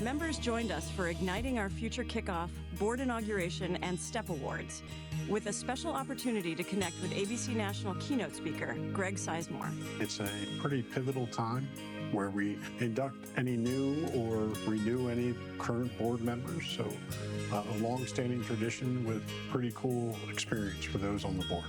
Members joined us for Igniting Our Future Kickoff, Board Inauguration, and STEP Awards, with a special opportunity to connect with ABC National keynote speaker, Greg Sizemore. It's a pretty pivotal time where we induct any new or renew any current board members. So a long-standing tradition with pretty cool experience for those on the board.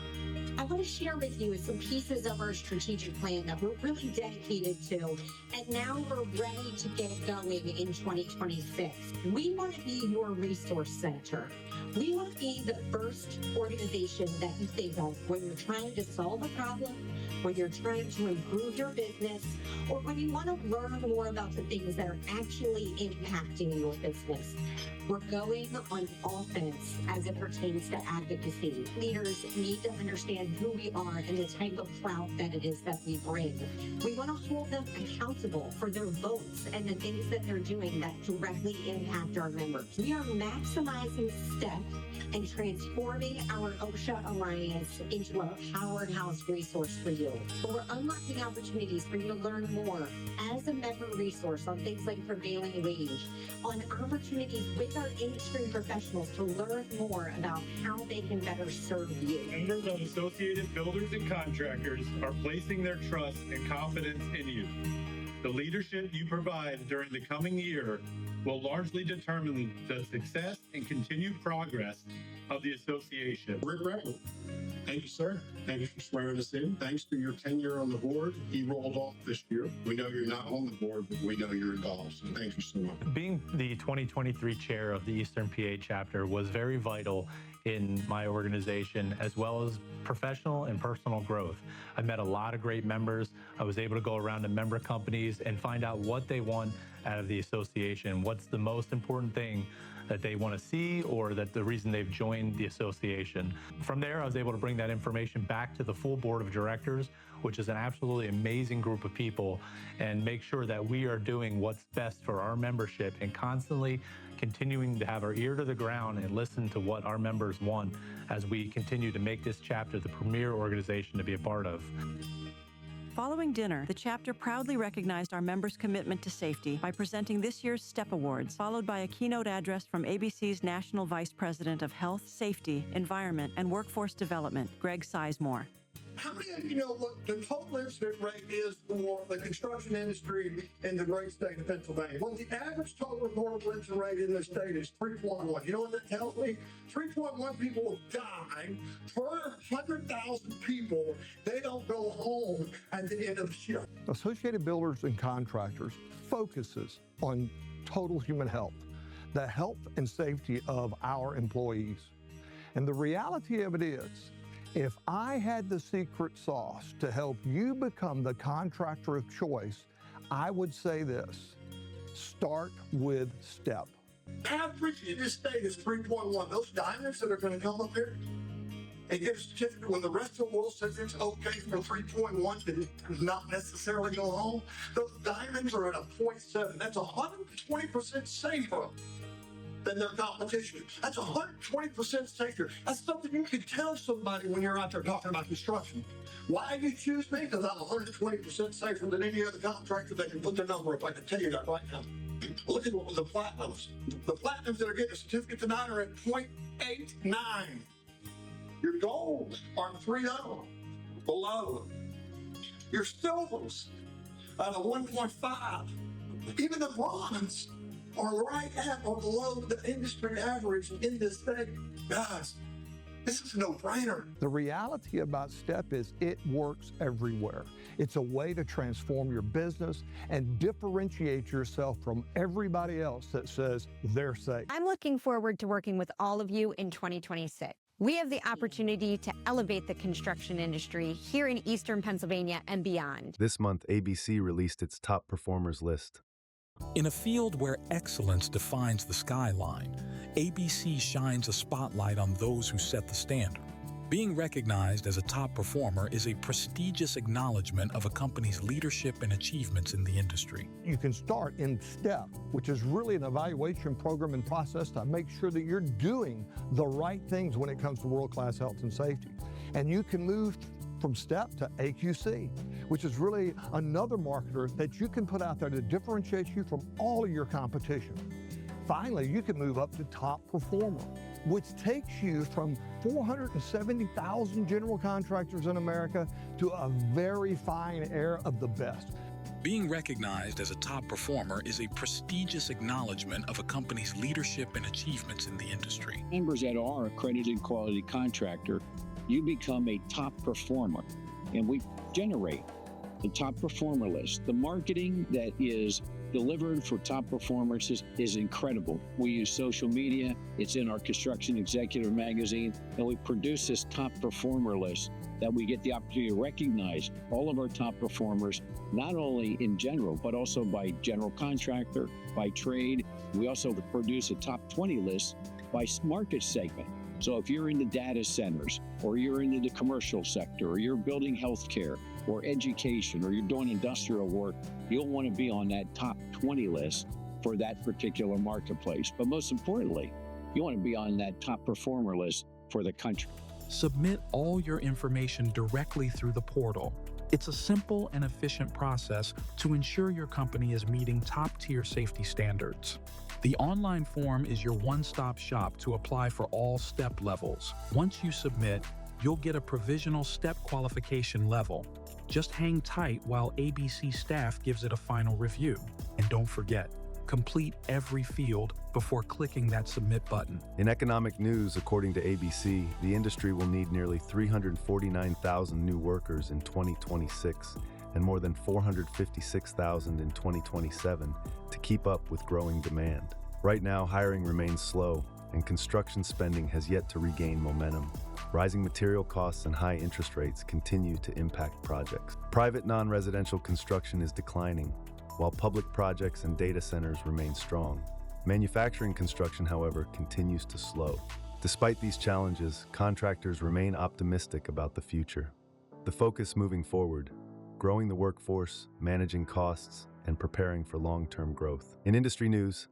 I want to share with you some pieces of our strategic plan that we're really dedicated to, and now we're ready to get going in 2026. We want to be your resource center. We want to be the first organization that you think of when you're trying to solve a problem, when you're trying to improve your business, or when you want to learn more about the things that are actually impacting your business. We're going on offense as it pertains to advocacy. Leaders need to understand who we are and the type of clout that it is that we bring. We want to hold them accountable for their votes and the things that they're doing that directly impact our members. We are maximizing STEP and transforming our OSHA Alliance into a powerhouse resource for you. But we're unlocking opportunities for you to learn more as a member resource on things like prevailing wage, on opportunities with our industry professionals to learn more about how they can better serve you. Members of Associated Builders and Contractors are placing their trust and confidence in you. The leadership you provide during the coming year will largely determine the success and continued progress of the association. Rick Rattle, thank you, sir. Thank you for swearing us in. Thanks for your tenure on the board. You rolled off this year. We know you're not on the board, but we know you're involved, so thank you so much. Being the 2023 chair of the Eastern PA chapter was very vital in my organization, as well as professional and personal growth. I met a lot of great members. I was able to go around to member companies and find out what they want out of the association, what's the most important thing that they want to see or that the reason they've joined the association. From there, I was able to bring that information back to the full board of directors, which is an absolutely amazing group of people, and make sure that we are doing what's best for our membership and constantly continuing to have our ear to the ground and listen to what our members want as we continue to make this chapter the premier organization to be a part of. Following dinner, the chapter proudly recognized our members' commitment to safety by presenting this year's STEP Awards, followed by a keynote address from ABC's National Vice President of Health, Safety, Environment, and Workforce Development, Greg Sizemore. How many of you know what the total incident rate is for the construction industry in the great state of Pennsylvania? Well, the average total recordable incident rate in the state is 3.1. You know what that tells me? 3.1 people die per 100,000 people. They don't go home at the end of the shift. Associated Builders and Contractors focuses on total human health, the health and safety of our employees. And the reality of it is, if I had the secret sauce to help you become the contractor of choice, I would say this: start with STEP. Average in this state is 3.1. Those diamonds that are going to come up here and get a certificate when the rest of the world says it's okay for 3.1 to not necessarily go home, those diamonds are at a 0.7. That's 120% safer than their competition. That's 120% safer. That's something you can tell somebody when you're out there talking about construction. Why do you choose me? Because I'm 120% safer than any other contractor that can put their number up. I can tell you that right now. Look at the platinums. The platinums that are getting a certificate tonight are at 0.89. Your golds are 3.0 below. Your silvers at a 1.5. Even the bronze are right at or below the industry average in this state. Guys, this is a no-brainer. The reality about STEP is it works everywhere. It's a way to transform your business and differentiate yourself from everybody else that says they're safe. I'm looking forward to working with all of you in 2026. We have the opportunity to elevate the construction industry here in Eastern Pennsylvania and beyond. This month, ABC released its top performers list. In a field where excellence defines the skyline, ABC shines a spotlight on those who set the standard. Being recognized as a top performer is a prestigious acknowledgement of a company's leadership and achievements in the industry. You can start in STEP, which is really an evaluation program and process to make sure that you're doing the right things when it comes to world-class health and safety. And you can move from STEP to AQC, which is really another marketer that you can put out there to differentiate you from all of your competition. Finally, you can move up to top performer, which takes you from 470,000 general contractors in America to a very fine air of the best. Being recognized as a top performer is a prestigious acknowledgement of a company's leadership and achievements in the industry. Members that are accredited quality contractor, you become a top performer, and we generate the top performer list. The marketing that is delivered for top performers is incredible. We use social media, it's in our Construction Executive magazine, and we produce this top performer list that we get the opportunity to recognize all of our top performers, not only in general, but also by general contractor, by trade. We also produce a top 20 list by market segment. So if you're in the data centers, or you're into the commercial sector, or you're building healthcare, or education, or you're doing industrial work, you'll want to be on that top 20 list for that particular marketplace. But most importantly, you want to be on that top performer list for the country. Submit all your information directly through the portal. It's a simple and efficient process to ensure your company is meeting top-tier safety standards. The online form is your one-stop shop to apply for all STEP levels. Once you submit, you'll get a provisional STEP qualification level. Just hang tight while ABC staff gives it a final review. And don't forget, complete every field before clicking that submit button. In economic news, according to ABC, the industry will need nearly 349,000 new workers in 2026 and more than 456,000 in 2027 to keep up with growing demand. Right now, hiring remains slow, and construction spending has yet to regain momentum. Rising material costs and high interest rates continue to impact projects. Private non-residential construction is declining, while public projects and data centers remain strong. Manufacturing construction, however, continues to slow. Despite these challenges, contractors remain optimistic about the future. The focus moving forward: growing the workforce, managing costs, and preparing for long-term growth. In industry news,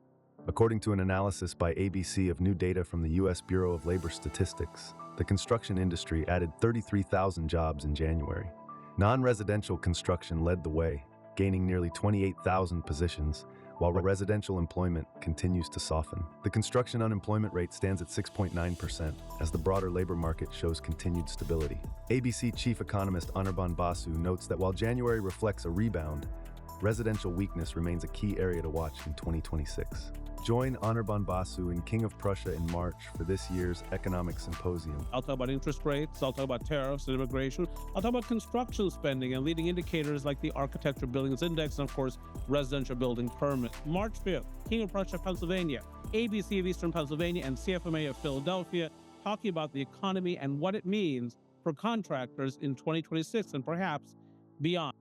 according to an analysis by ABC of new data from the U.S. Bureau of Labor Statistics, the construction industry added 33,000 jobs in January. Non-residential construction led the way, gaining nearly 28,000 positions, while residential employment continues to soften. The construction unemployment rate stands at 6.9%, as the broader labor market shows continued stability. ABC chief economist Anirban Basu notes that while January reflects a rebound, residential weakness remains a key area to watch in 2026. Join Anirban Basu and King of Prussia in March for this year's Economic Symposium. I'll talk about interest rates, I'll talk about tariffs and immigration, I'll talk about construction spending and leading indicators like the Architecture Billings Index and, of course, residential building permit. March 5th, King of Prussia, Pennsylvania, ABC of Eastern Pennsylvania, and CFMA of Philadelphia, talking about the economy and what it means for contractors in 2026 and perhaps beyond.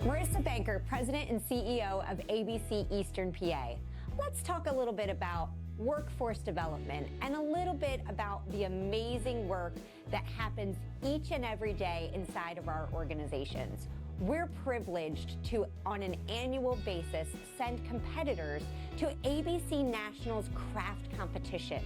Marissa Banker, President and CEO of ABC Eastern PA. Let's talk a little bit about workforce development and a little bit about the amazing work that happens each and every day inside of our organizations. We're privileged to, on an annual basis, send competitors to ABC National's craft competition.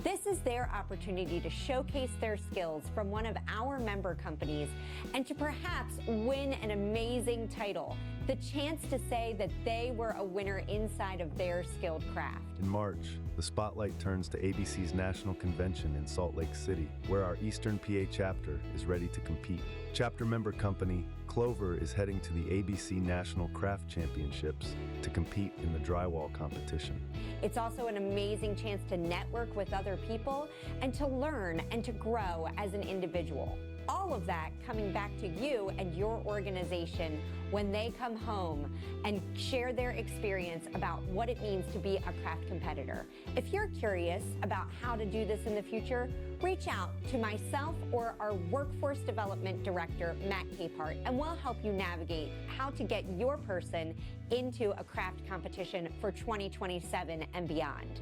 This is their opportunity to showcase their skills from one of our member companies and to perhaps win an amazing title, the chance to say that they were a winner inside of their skilled craft. In March, the spotlight turns to ABC's National Convention in Salt Lake City, where our Eastern PA chapter is ready to compete. Chapter member company Clover is heading to the ABC National Craft Championships to compete in the drywall competition. It's also an amazing chance to network with other people and to learn and to grow as an individual. All of that coming back to you and your organization when they come home and share their experience about what it means to be a craft competitor. If you're curious about how to do this in the future, reach out to myself or our Workforce Development Director, Matt Capehart, and we'll help you navigate how to get your person into a craft competition for 2027 and beyond.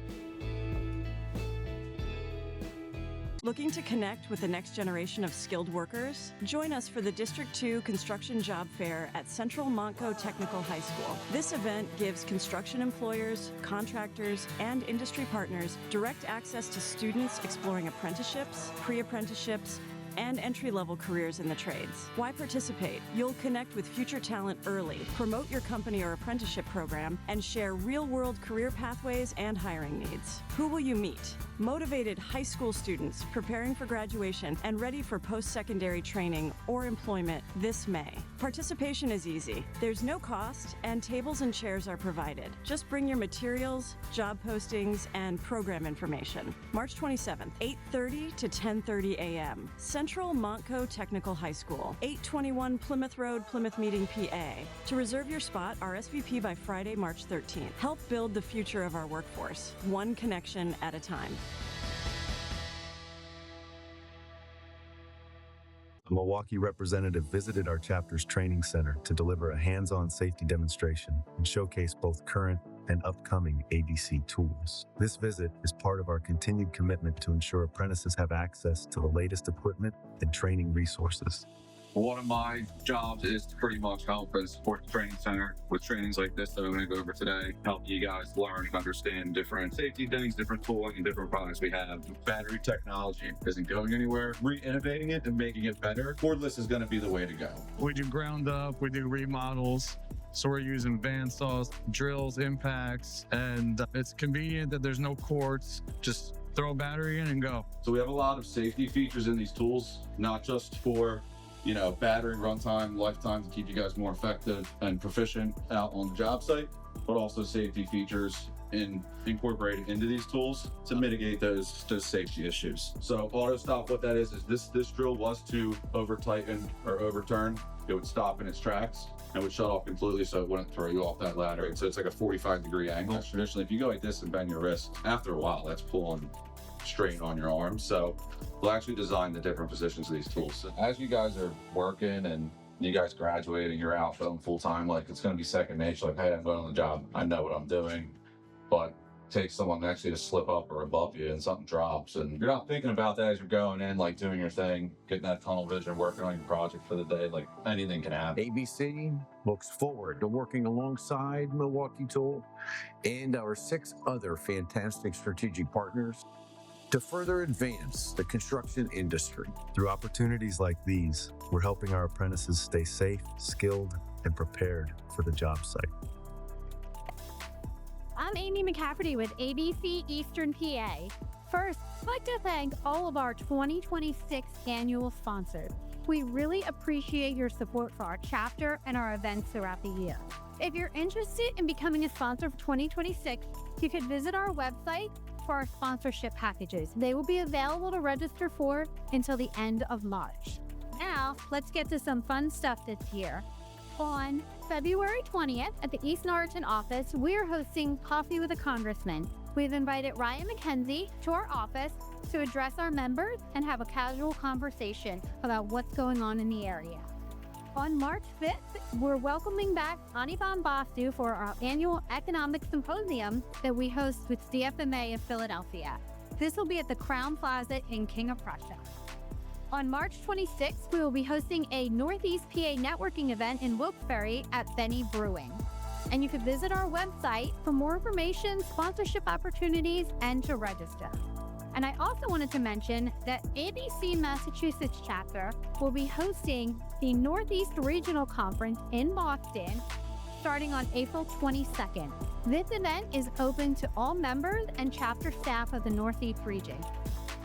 Looking to connect with the next generation of skilled workers? Join us for the District 2 Construction Job Fair at Central Montco Technical High School. This event gives construction employers, contractors, and industry partners direct access to students exploring apprenticeships, pre-apprenticeships, and entry-level careers in the trades. Why participate? You'll connect with future talent early, promote your company or apprenticeship program, and share real-world career pathways and hiring needs. Who will you meet? Motivated high school students preparing for graduation and ready for post-secondary training or employment this May. Participation is easy. There's no cost, and tables and chairs are provided. Just bring your materials, job postings, and program information. March 27th, 8:30 to 10:30 a.m. Central Montco Technical High School, 821 Plymouth Road, Plymouth Meeting, PA. To reserve your spot, RSVP by Friday, March 13th. Help build the future of our workforce, one connection at a time. A Milwaukee representative visited our chapter's training center to deliver a hands-on safety demonstration and showcase both current and upcoming ABC tools. This visit is part of our continued commitment to ensure apprentices have access to the latest equipment and training resources. One of my jobs is to pretty much help and support the training center with trainings like this that I'm going to go over today, help you guys learn and understand different safety things, different tooling, and different products we have. Battery technology isn't going anywhere. Re-innovating it and making it better, cordless is going to be the way to go. We do ground up, we do remodels. So we're using bandsaws, drills, impacts, and it's convenient that there's no cords. Just throw a battery in and go. So we have a lot of safety features in these tools, not just for battery runtime, lifetime to keep you guys more effective and proficient out on the job site, but also safety features incorporated into these tools to mitigate those safety issues. So auto stop, what that is this drill was to over tighten or overturn, it would stop in its tracks and would shut off completely so it wouldn't throw you off that ladder. So it's like a 45-degree angle. Traditionally, if you go like this and bend your wrist, after a while, that's pulling strain on your arm. So we'll actually design the different positions of these tools. So as you guys are working and you guys graduate and you're out going full time, like it's going to be second nature. Like, hey, I'm going on the job. I know what I'm doing. But take someone next to you to slip up or above you and something drops. And you're not thinking about that as you're going in, like doing your thing, getting that tunnel vision, working on your project for the day. Like anything can happen. ABC looks forward to working alongside Milwaukee Tool and our 6 other fantastic strategic partners to further advance the construction industry. Through opportunities like these, we're helping our apprentices stay safe, skilled, and prepared for the job site. I'm Amy McCafferty with ABC Eastern PA. First, I'd like to thank all of our 2026 annual sponsors. We really appreciate your support for our chapter and our events throughout the year. If you're interested in becoming a sponsor for 2026, you can visit our website for our sponsorship packages. They will be available to register for until the end of March. Now, let's get to some fun stuff this year. On February 20th at the East Norriton office, we're hosting Coffee with a Congressman. We've invited Ryan McKenzie to our office to address our members and have a casual conversation about what's going on in the area. On March 5th, we're welcoming back Anibam Basu for our annual economic symposium that we host with CFMA in Philadelphia. This will be at the Crown Plaza in King of Prussia. On March 26th, we will be hosting a Northeast PA networking event in Wilkes-Barre at Benny Brewing. And you can visit our website for more information, sponsorship opportunities, and to register. And I also wanted to mention that ABC Massachusetts chapter will be hosting the Northeast Regional Conference in Boston starting on April 22nd. This event is open to all members and chapter staff of the Northeast region.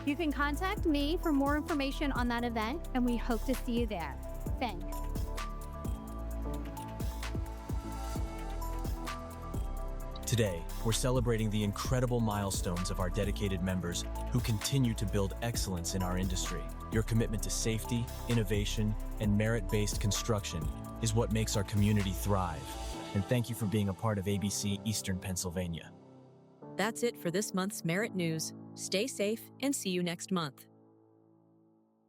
You can contact me for more information on that event, and we hope to see you there. Thanks. Today, we're celebrating the incredible milestones of our dedicated members who continue to build excellence in our industry. Your commitment to safety, innovation, and merit-based construction is what makes our community thrive. And thank you for being a part of ABC Eastern Pennsylvania. That's it for this month's Merit News. Stay safe and see you next month.